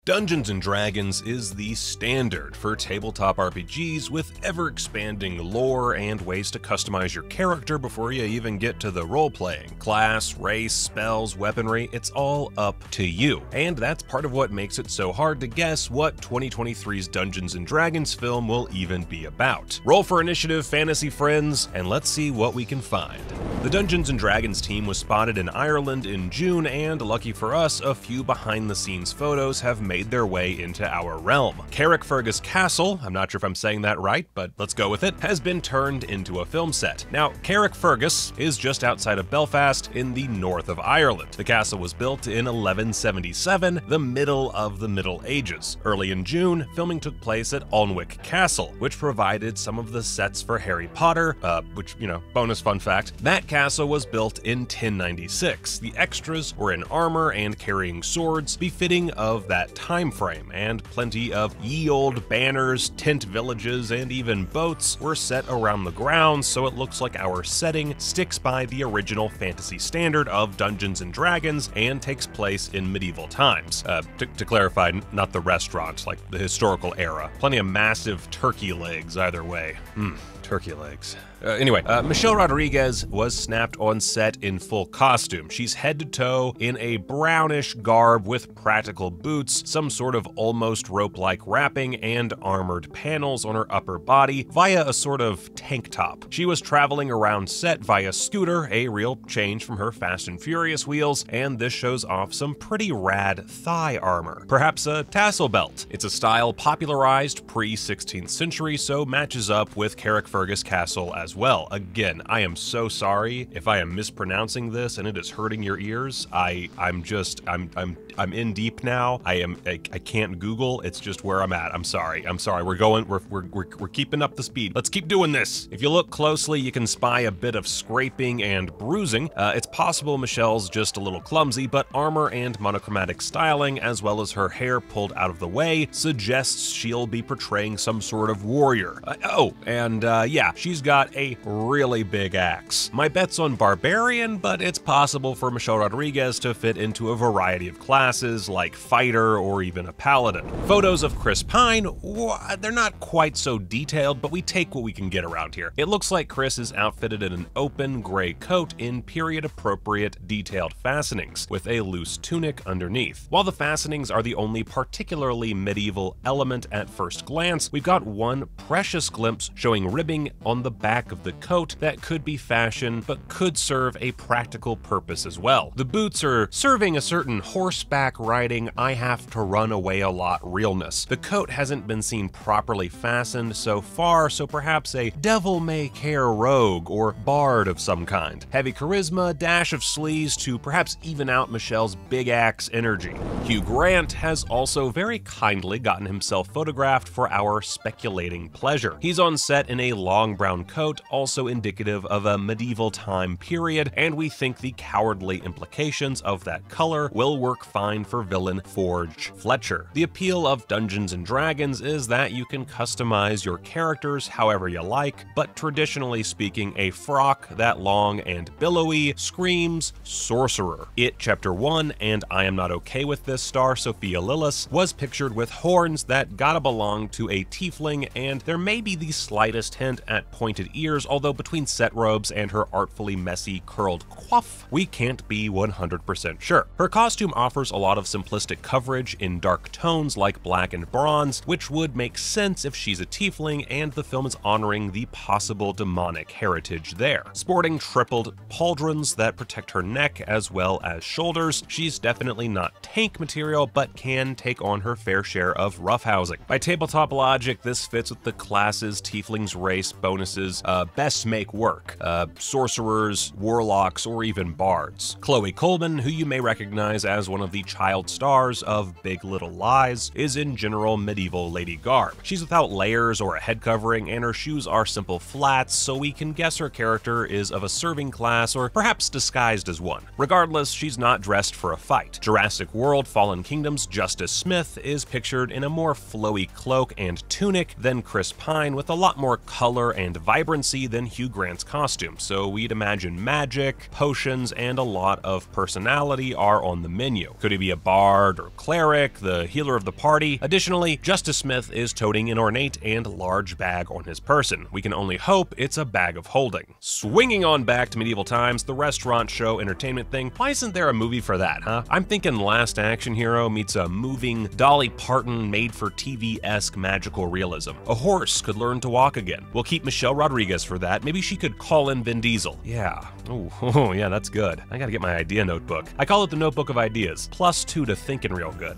Dungeons & Dragons is the standard for tabletop RPGs with ever-expanding lore and ways to customize your character before you even get to the role-playing. Class, race, spells, weaponry, it's all up to you. And that's part of what makes it so hard to guess what 2023's Dungeons & Dragons film will even be about. Roll for initiative, fantasy friends, and let's see what we can find. The Dungeons & Dragons team was spotted in Ireland in June, and lucky for us, a few behind-the-scenes photos have made their way into our realm. Carrickfergus Castle, I'm not sure if I'm saying that right, but let's go with it, has been turned into a film set. Now, Carrickfergus is just outside of Belfast in the north of Ireland. The castle was built in 1177, the middle of the Middle Ages. Early in June, filming took place at Alnwick Castle, which provided some of the sets for Harry Potter, which, bonus fun fact, that castle was built in 1096. The extras were in armor and carrying swords, befitting of that time frame, and plenty of ye old banners, tent villages, and even boats were set around the grounds, so it looks like our setting sticks by the original fantasy standard of Dungeons & Dragons and takes place in medieval times. To clarify, not the restaurant, like the historical era. Plenty of massive turkey legs either way. Turkey legs. Anyway, Michelle Rodriguez was snapped on set in full costume. She's head to toe in a brownish garb with practical boots, some sort of almost rope-like wrapping, and armored panels on her upper body via a sort of tank top. She was traveling around set via scooter, a real change from her Fast and Furious wheels, and this shows off some pretty rad thigh armor. Perhaps a tassel belt. It's a style popularized pre-16th century, so matches up with Carrickfergus Castle as well. Again, I am so sorry if I am mispronouncing this and it is hurting your ears. I'm in deep now. I can't Google. It's just where I'm at. I'm sorry. We're keeping up the speed. Let's keep doing this. If you look closely, you can spy a bit of scraping and bruising. It's possible Michelle's just a little clumsy, but armor and monochromatic styling, as well as her hair pulled out of the way, suggests she'll be portraying some sort of warrior. Yeah, she's got a really big axe. My bet's on barbarian, but it's possible for Michelle Rodriguez to fit into a variety of classes like fighter or even a paladin. Photos of Chris Pine, they're not quite so detailed, but we take what we can get around here. It looks like Chris is outfitted in an open gray coat in period-appropriate detailed fastenings, with a loose tunic underneath. While the fastenings are the only particularly medieval element at first glance, we've got one precious glimpse showing ribbing on the back of the coat that could be fashion, but could serve a practical purpose as well. The boots are serving a certain horseback riding, I have to run away a lot realness. The coat hasn't been seen properly fastened so far, so perhaps a devil-may-care rogue or bard of some kind. Heavy charisma, dash of sleaze to perhaps even out Michelle's big axe energy. Hugh Grant has also very kindly gotten himself photographed for our speculating pleasure. He's on set in a long brown coat, also indicative of a medieval time period, and we think the cowardly implications of that color will work fine for villain Forge Fletcher. The appeal of Dungeons & Dragons is that you can customize your characters however you like, but traditionally speaking, a frock that long and billowy screams sorcerer. It Chapter 1 and I Am Not Okay With This star Sophia Lillis was pictured with horns that gotta belong to a tiefling, and there may be the slightest hint at pointed ears, although between set robes and her artfully messy curled coif, we can't be 100% sure. Her costume offers a lot of simplistic coverage in dark tones like black and bronze, which would make sense if she's a tiefling and the film is honoring the possible demonic heritage there. Sporting tripled pauldrons that protect her neck as well as shoulders, she's definitely not tank material, but can take on her fair share of roughhousing. By tabletop logic, this fits with the class's tiefling's race bonuses best make work. Sorcerers, warlocks, or even bards. Chloe Coleman, who you may recognize as one of the child stars of Big Little Lies, is in general medieval lady garb. She's without layers or a head covering, and her shoes are simple flats, so we can guess her character is of a serving class or perhaps disguised as one. Regardless, she's not dressed for a fight. Jurassic World Fallen Kingdom's Justice Smith is pictured in a more flowy cloak and tunic than Chris Pine, with a lot more color and vibrancy fancy than Hugh Grant's costume, so we'd imagine magic, potions, and a lot of personality are on the menu. Could he be a bard or cleric, the healer of the party? Additionally, Justice Smith is toting an ornate and large bag on his person. We can only hope it's a bag of holding. Swinging on back to medieval times, the restaurant show entertainment thing, why isn't there a movie for that, huh? I'm thinking Last Action Hero meets a moving Dolly Parton made-for-TV-esque magical realism. A horse could learn to walk again. We'll keep Michelle Rodriguez for that. Maybe she could call in Vin Diesel. Yeah. Oh, yeah, that's good. I gotta get my idea notebook. I call it the Notebook of Ideas. +2 to thinking real good.